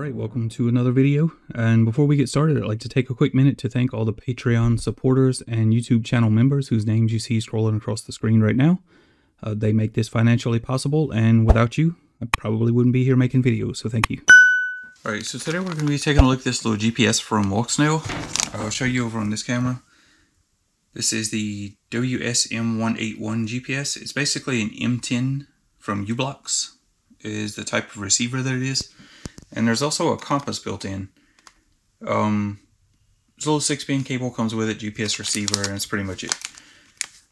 Alright, welcome to another video, and before we get started I'd like to take a quick minute to thank all the Patreon supporters and YouTube channel members whose names you see scrolling across the screen right now. They make this financially possible, and without you I probably wouldn't be here making videos, so thank you. Alright, so today we're going to be taking a look at this little GPS from Walksnail. I'll show you over on this camera. This is the WSM181 GPS. It's basically an M10 from U-Blox, is the type of receiver that it is. And there's also a compass built in. There's a little 6-pin cable comes with it, GPS receiver, and that's pretty much it.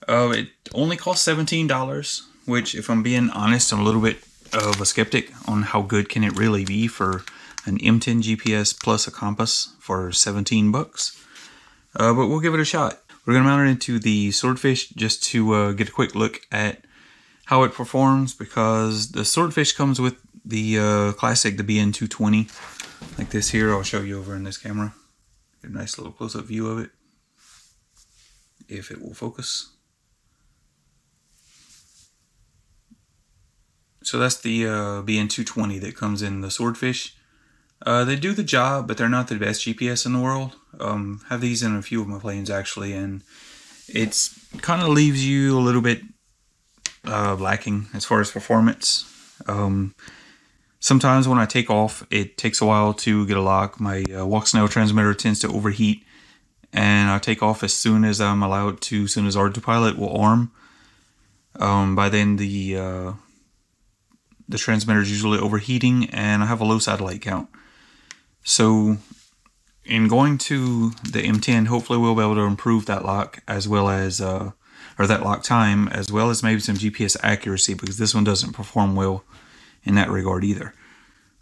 It only costs $17, which, if I'm being honest, I'm a little bit of a skeptic on how good can it really be for an M10 GPS plus a compass for 17 bucks. But we'll give it a shot. We're going to mount it into the Swordfish just to get a quick look at how it performs, because the Swordfish comes with the classic, the BN220, like this here. I'll show you over in this camera. Get a nice little close-up view of it, if it will focus. So that's the BN220 that comes in the Swordfish. They do the job, but they're not the best GPS in the world. Have these in a few of my planes actually, and it's kind of leaves you a little bit lacking as far as performance. Sometimes when I take off, it takes a while to get a lock. My Walksnail transmitter tends to overheat, and I take off as soon as I'm allowed to, as soon as Autopilot will arm. By then the transmitter is usually overheating, and I have a low satellite count. So in going to the M10, hopefully we'll be able to improve that lock, as well as or that lock time, as well as maybe some GPS accuracy, because this one doesn't perform well in that regard either.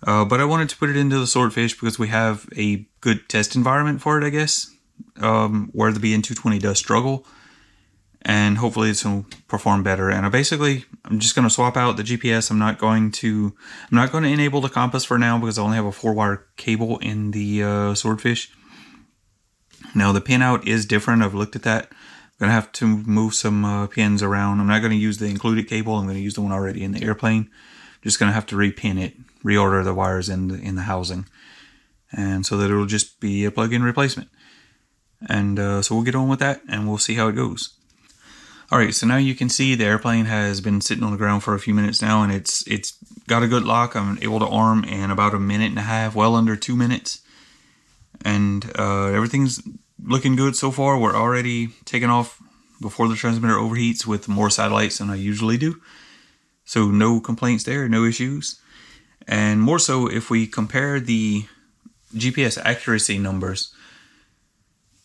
But I wanted to put it into the Swordfish because we have a good test environment for it, I guess, where the BN220 does struggle, and hopefully it's going to perform better. And I'm just going to swap out the GPS. I'm not going to enable the compass for now, because I only have a 4-wire cable in the Swordfish. Now the pin out is different. I've looked at that. I'm going to have to move some pins around. I'm not going to use the included cable. I'm going to use the one already in the airplane. Just going to have to repin it, reorder the wires in the housing, and so that it'll just be a plug-in replacement. And so we'll get on with that, and we'll see how it goes. Alright, so now you can see the airplane has been sitting on the ground for a few minutes now, and it's got a good lock. I'm able to arm in about 1.5 minutes, well under 2 minutes. And everything's looking good so far. We're already taking off before the transmitter overheats with more satellites than I usually do. So no complaints there, no issues. And more so, if we compare the GPS accuracy numbers,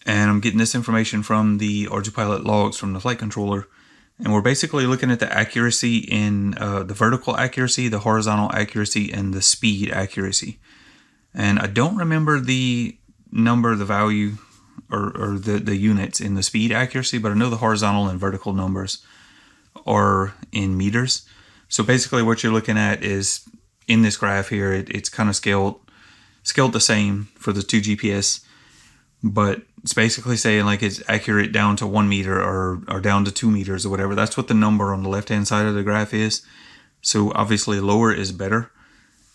and I'm getting this information from the Autopilot logs from the flight controller, and we're basically looking at the accuracy in the vertical accuracy, the horizontal accuracy, and the speed accuracy. And I don't remember the number, the value, or the units in the speed accuracy, but I know the horizontal and vertical numbers are in meters. So basically what you're looking at is, in this graph here, it's kind of scaled the same for the two GPS, but it's basically saying like it's accurate down to 1 meter or down to 2 meters or whatever. That's what the number on the left hand side of the graph is. So obviously lower is better.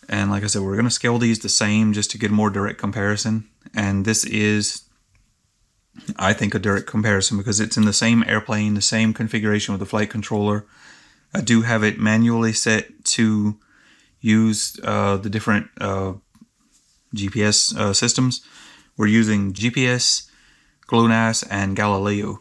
And like I said, we're going to scale these the same just to get a more direct comparison. And this is, I think, a direct comparison because it's in the same airplane, the same configuration with the flight controller. I do have it manually set to use the different GPS systems. We're using GPS, GLONASS, and Galileo.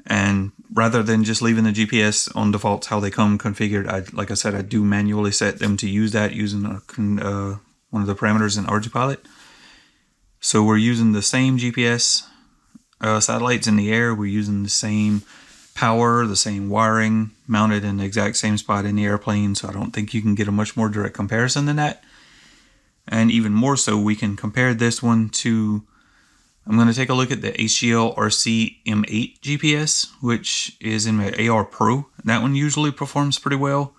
And rather than just leaving the GPS on defaults how they come configured, like I said, I do manually set them to use that using one of the parameters in Autopilot. So we're using the same GPS satellites in the air. We're using the same power, the same wiring, mounted in the exact same spot in the airplane. So I don't think you can get a much more direct comparison than that. And even more so, we can compare this one to, I'm going to take a look at the HGL RC M8 GPS, which is in my AR Pro. That one usually performs pretty well.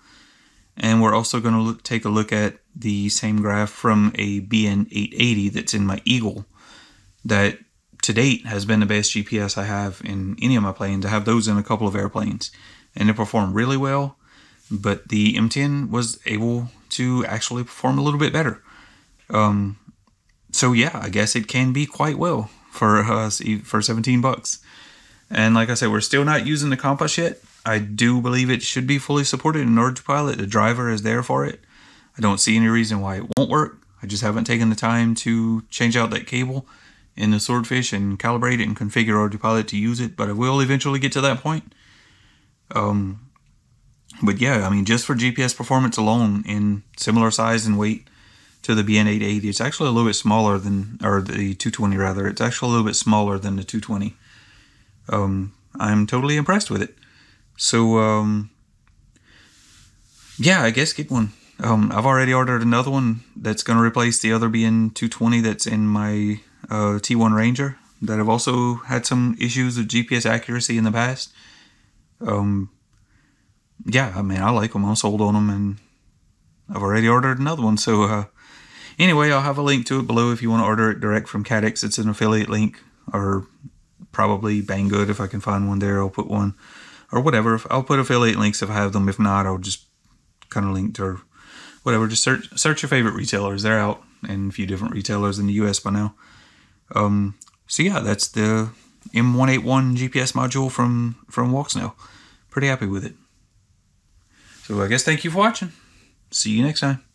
And we're also going to take a look at the same graph from a BN880 that's in my Eagle, that to date has been the best GPS I have in any of my planes. I have those in a couple of airplanes, and they perform really well. But the M10 was able to actually perform a little bit better. So yeah, I guess it can be quite well for for $17. And like I said, we're still not using the Compass yet. I do believe it should be fully supported in order to pilot. The driver is there for it. I don't see any reason why it won't work. I just haven't taken the time to change out that cable in the Swordfish and calibrate it and configure Autopilot to use it, but I will eventually get to that point. But yeah, I mean, just for GPS performance alone, in similar size and weight to the BN880, it's actually a little bit smaller than, or the 220 rather, it's actually a little bit smaller than the 220. I'm totally impressed with it. So, yeah, I guess get one. I've already ordered another one that's going to replace the other BN220 that's in my T1 Ranger that have also had some issues with GPS accuracy in the past. Yeah, I mean, I like them. I'm sold on them, and I've already ordered another one. So, anyway, I'll have a link to it below if you want to order it direct from Caddx. It's an affiliate link, or probably Banggood if I can find one there. I'll put one, or whatever. I'll put affiliate links if I have them. If not, I'll just kind of link to whatever. Just search your favorite retailers. They're out in a few different retailers in the US by now. So yeah, that's the M181 GPS module from Walksnail. Pretty happy with it. So I guess thank you for watching. See you next time.